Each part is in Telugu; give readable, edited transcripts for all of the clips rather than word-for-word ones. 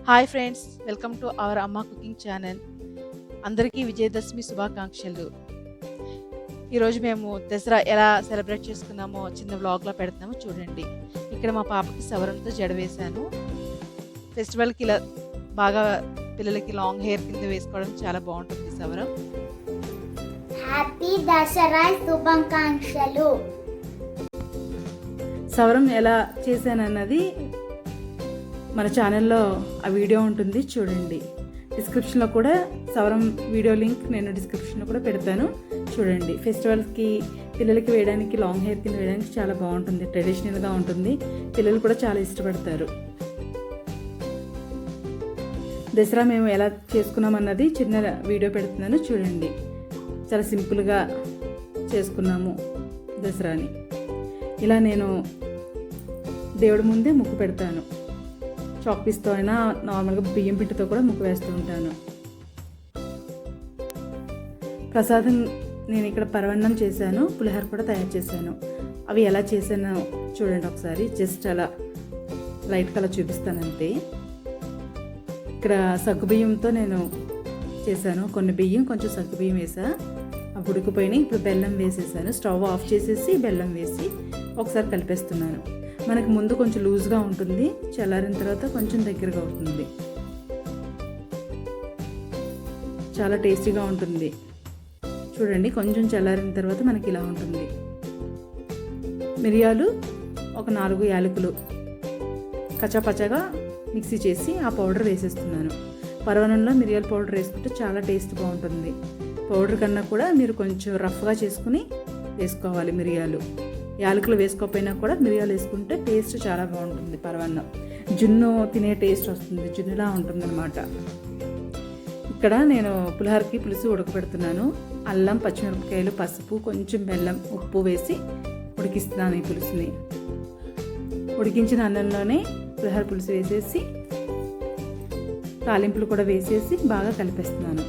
Hi friends, welcome to our అమ్మ కుకింగ్ ఛానల్. అందరికీ విజయదశమి శుభాకాంక్షలు. ఈరోజు మేము దసరా ఎలా సెలబ్రేట్ చేసుకున్నామో చిన్న వ్లాగ్లో పెడుతున్నాము, చూడండి. ఇక్కడ మా పాపకి సవరంతో జడ వేశాను. ఫెస్టివల్కి ఇలా బాగా పిల్లలకి లాంగ్ హెయిర్ కింద వేసుకోవడం చాలా బాగుంటుంది సవరం. హ్యాపీ దసరా శుభాకాంక్షలు. సవరం ఎలా చేశానన్నది మన ఛానల్లో ఆ వీడియో ఉంటుంది, చూడండి. డిస్క్రిప్షన్లో కూడా సవరం వీడియో లింక్ నేను డిస్క్రిప్షన్లో కూడా పెడతాను, చూడండి. ఫెస్టివల్స్కి పిల్లలకి వేయడానికి, లాంగ్ హెయిర్ కింద వేయడానికి చాలా బాగుంటుంది, ట్రెడిషనల్గా ఉంటుంది. పిల్లలు కూడా చాలా ఇష్టపడతారు. దసరా మేము ఎలా చేసుకున్నామన్నది చిన్న వీడియో పెడుతున్నాను, చూడండి. చాలా సింపుల్గా చేసుకున్నాము దసరాని. ఇలా నేను దేవుడి ముందే ముక్కు పెడతాను. చాక్ పీస్తో అయినా, నార్మల్గా బియ్యం పిండితో కూడా ముక్కు వేస్తూ ఉంటాను. ప్రసాదం నేను ఇక్కడ పరవన్నం చేశాను, పులిహోర కూడా తయారు చేశాను. అవి ఎలా చేశానో చూడండి ఒకసారి. జస్ట్ అలా లైట్ కలర్ చూపిస్తానంతే. ఇక్కడ సగ్గుబియ్యంతో నేను చేశాను. కొన్ని బియ్యం, కొంచెం సగ్గుబియ్యం వేసా. అవి ఉడికిపోయినాయి. ఇప్పుడు బెల్లం వేసేసాను. స్టవ్ ఆఫ్ చేసేసి బెల్లం వేసి ఒకసారి కలిపేస్తున్నాను. మనకు ముందు కొంచెం లూజ్గా ఉంటుంది, చల్లారిన తర్వాత కొంచెం దగ్గరగా అవుతుంది. చాలా టేస్టీగా ఉంటుంది, చూడండి. కొంచెం చల్లారిన తర్వాత మనకి ఇలా ఉంటుంది. మిరియాలు ఒక 4 యాలకులు కచ్చాపచ్చాగా మిక్సీ చేసి ఆ పౌడర్ వేసేస్తున్నాను. పరవనంలో మిరియాల పౌడర్ వేసుకుంటే చాలా టేస్ట్ బాగుంటుంది. పౌడర్ కన్నా కూడా మీరు కొంచెం రఫ్గా చేసుకుని వేసుకోవాలి. మిరియాలు, యాలకులు వేసుకోకపోయినా కూడా మిరియాలు వేసుకుంటే టేస్ట్ చాలా బాగుంటుంది. పరవన్నం జున్ను తినే టేస్ట్ వస్తుంది, జున్నులా ఉంటుంది అనమాట. ఇక్కడ నేను పులిహోరకి పులుసు ఉడకబెడుతున్నాను. అల్లం, పచ్చిమిరపకాయలు, పసుపు, కొంచెం బెల్లం, ఉప్పు వేసి ఉడికిస్తున్నాను ఈ పులుసుని. ఉడికించిన అన్నంలోనే పులిహోర పులుసు వేసేసి తాలింపులు కూడా వేసేసి బాగా కలిపేస్తున్నాను.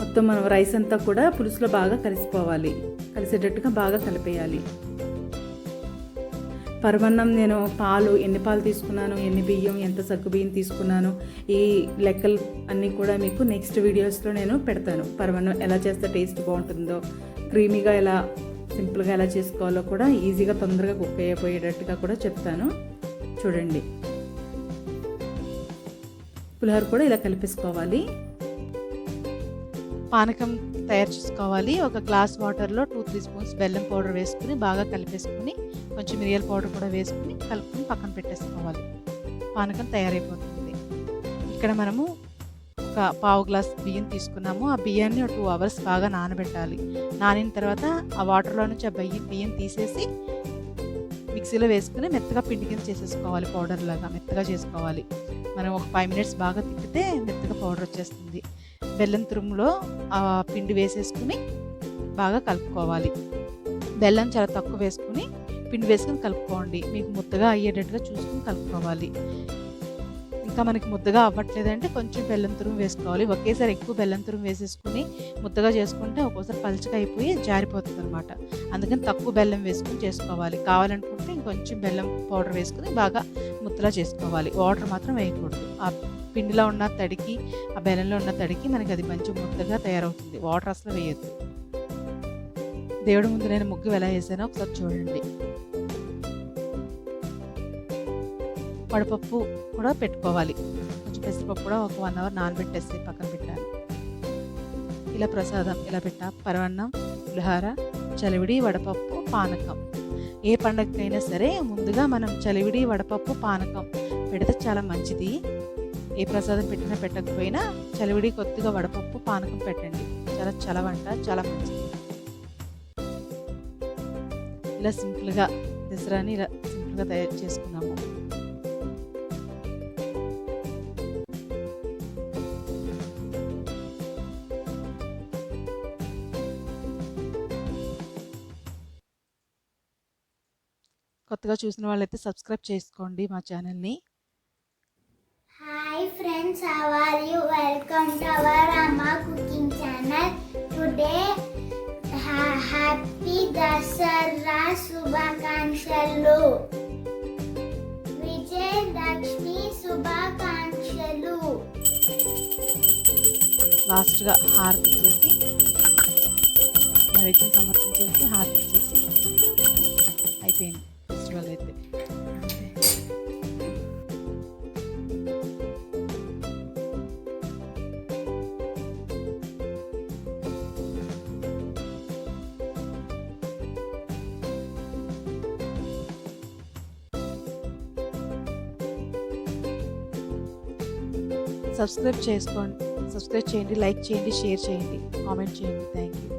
మొత్తం మనం రైస్ అంతా కూడా పులుసులో బాగా కలిసిపోవాలి, కలిసేటట్టుగా బాగా కలిపేయాలి. పరమన్నం నేను పాలు, ఎన్ని పాలు తీసుకున్నాను, ఎన్ని బియ్యం, ఎంత సగ్గు బియ్యం తీసుకున్నాను, ఈ లెక్కలు అన్నీ కూడా మీకు నెక్స్ట్ వీడియోస్లో నేను పెడతాను. పరమన్నం ఎలా చేస్తే టేస్ట్ బాగుంటుందో, క్రీమీగా ఎలా, సింపుల్గా ఎలా చేసుకోవాలో కూడా, ఈజీగా తొందరగా కుక్ అయిపోయేటట్టుగా కూడా చెప్తాను, చూడండి. పులిహోర కూడా ఇలా కలిపేసుకోవాలి. పానకం తయారు చేసుకోవాలి. ఒక గ్లాస్ వాటర్లో 2-3 స్పూన్స్ బెల్లం పౌడర్ వేసుకుని బాగా కలిపేసుకుని, కొంచెం మిరియాల పౌడర్ కూడా వేసుకుని కలుపుకుని పక్కన పెట్టేసుకోవాలి. పానకం తయారైపోతుంది. ఇక్కడ మనము ఒక పావు గ్లాస్ బియ్యం తీసుకున్నాము. ఆ బియ్యాన్ని 2 అవర్స్ బాగా నానబెట్టాలి. నానిన తర్వాత ఆ వాటర్లో నుంచి ఆ బియ్యం తీసేసి మిక్సీలో వేసుకుని మెత్తగా పిండి కింద చేసేసుకోవాలి. పౌడర్ లాగా మెత్తగా చేసుకోవాలి. మనం ఒక 5 మినిట్స్ బాగా తిప్పితే మెత్తగా పౌడర్ వచ్చేస్తుంది. బెల్లం తురుములో ఆ పిండి వేసేసుకుని బాగా కలుపుకోవాలి. బెల్లం చాలా తక్కువ వేసుకుని పిండి వేసుకుని కలుపుకోండి. మీకు ముద్దగా అయ్యేటట్టుగా చూసుకుని కలుపుకోవాలి. ఇంకా మనకి ముద్దగా అవ్వట్లేదంటే కొంచెం బెల్లం తురుము వేసుకోవాలి. ఒకేసారి ఎక్కువ బెల్లం తురుము వేసేసుకుని ముద్దగా చేసుకుంటే ఒక్కోసారి పలుచగా అయిపోయి జారిపోతుంది అనమాట. అందుకని తక్కువ బెల్లం వేసుకుని చేసుకోవాలి. కావాలనుకుంటే ఇంకొంచెం బెల్లం పౌడర్ వేసుకుని బాగా ముద్దలా చేసుకోవాలి. వాటర్ మాత్రం వేయకూడదు. ఆ పిండిలో ఉన్న తడికి, ఆ బెల్లంలో ఉన్న తడికి మనకి అది మంచి ముద్దగా తయారవుతుంది. వాటర్ అసలు వేయద్దు. దేవుడి ముందు నేను ముగ్గు ఎలా వేసానో ఒకసారి చూడండి. వడపప్పు కూడా పెట్టుకోవాలి. కొంచెం పెసరపప్పు కూడా ఒక 1 అవర్ నానబెట్టేసి పక్కన పెట్టాను. ఇలా ప్రసాదం ఇలా పెట్టా. పరవన్నం, పులిహోర, చలివిడి, వడపప్పు, పానకం. ఏ పండగకైనా సరే ముందుగా మనం చలివిడి, వడపప్పు, పానకం పెడితే చాలా మంచిది. ఏ ప్రసాదం పెట్టినా పెట్టకపోయినా చలివిడి, కొద్దిగా వడపప్పు, పానకం పెట్టండి. చాలా చలవంట, చాలా మంచిది. ఇలా సింపుల్గా దసరాని ఇలా సింపుల్గా తయారు చేసుకున్నాము. కొత్తగా చూసిన వాళ్ళైతే సబ్స్క్రైబ్ చేసుకోండి మా ఛానల్ని. Hi friends, how are you? Welcome to our Amma cooking channel. Today Dasara శుభాకాంక్షలు. విజయదశమి శుభాకాంక్షలు. లాస్ట్గా హారతి ఇచ్చేసి నైవేద్యం సమర్పించేసి హారతి ఇచ్చేసి అయిపోయింది ఫెస్టివల్ అయితే. సబ్స్క్రైబ్ చేయండి, లైక్ చేయండి, షేర్ చేయండి, కామెంట్ చేయండి. Thank you.